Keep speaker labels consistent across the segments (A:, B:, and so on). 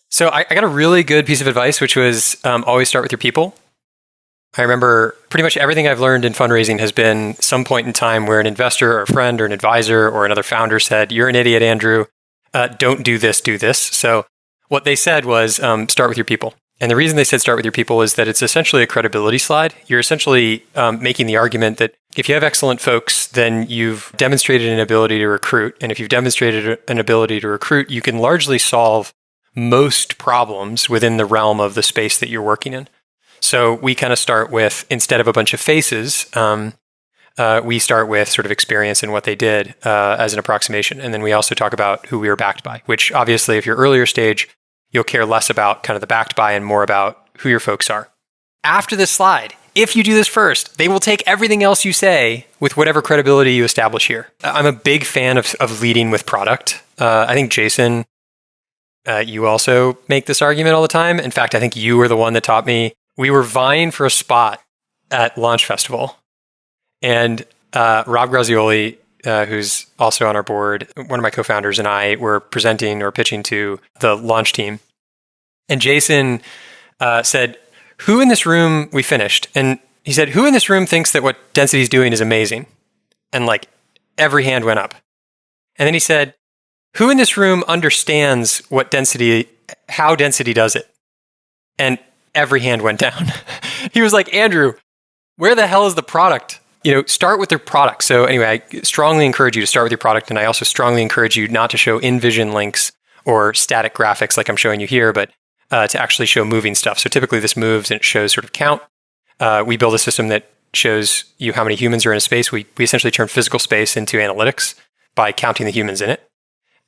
A: So I got a really good piece of advice, which was always start with your people. I remember pretty much everything I've learned in fundraising has been some point in time where an investor or a friend or an advisor or another founder said, "You're an idiot, Andrew. Don't do this, do this." So what they said was start with your people. And the reason they said start with your people is that it's essentially a credibility slide. You're essentially making the argument that if you have excellent folks, then you've demonstrated an ability to recruit. And if you've demonstrated an ability to recruit, you can largely solve most problems within the realm of the space that you're working in. So we kind of start with, instead of a bunch of faces, we start with sort of experience and what they did as an approximation. And then we also talk about who we were backed by, which obviously if you're earlier stage, you'll care less about kind of the backed by and more about who your folks are. After this slide, if you do this first, they will take everything else you say with whatever credibility you establish here. I'm a big fan of leading with product. I think Jason, you also make this argument all the time. In fact, I think you were the one that taught me. We were vying for a spot at Launch Festival. And Rob Grazioli, who's also on our board, one of my co-founders, and I were presenting or pitching to the launch team. And Jason said, "Who in this room," we finished, and he said, "Who in this room thinks that what Density is doing is amazing?" And like every hand went up. And then he said, "Who in this room understands how Density does it?" And every hand went down. He was like, "Andrew, where the hell is the product? Start with their product." So anyway, I strongly encourage you to start with your product. And I also strongly encourage you not to show InVision links or static graphics like I'm showing you here, but to actually show moving stuff. So typically this moves and it shows sort of count. We build a system that shows you how many humans are in a space. We essentially turn physical space into analytics by counting the humans in it.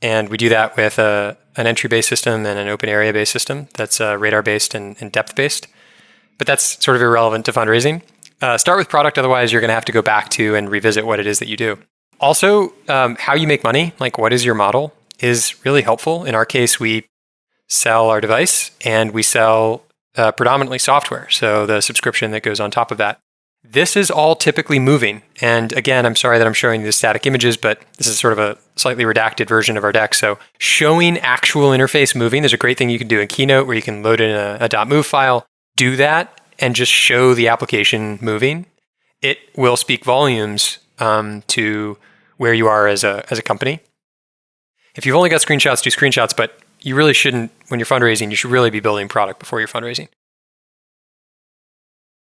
A: And we do that with an entry-based system and an open area-based system that's radar-based and depth-based. But that's sort of irrelevant to fundraising. Start with product, otherwise you're going to have to go back to and revisit what it is that you do. Also, how you make money, like what is your model, is really helpful. In our case, we sell our device and we sell predominantly software, so the subscription that goes on top of that. This is all typically moving. And again, I'm sorry that I'm showing you the static images, but this is sort of a slightly redacted version of our deck. So showing actual interface moving, there's a great thing you can do in Keynote where you can load in a .move file, do that, and just show the application moving. It will speak volumes to where you are as a company. If you've only got screenshots, do screenshots, but you really shouldn't, when you're fundraising, you should really be building product before you're fundraising.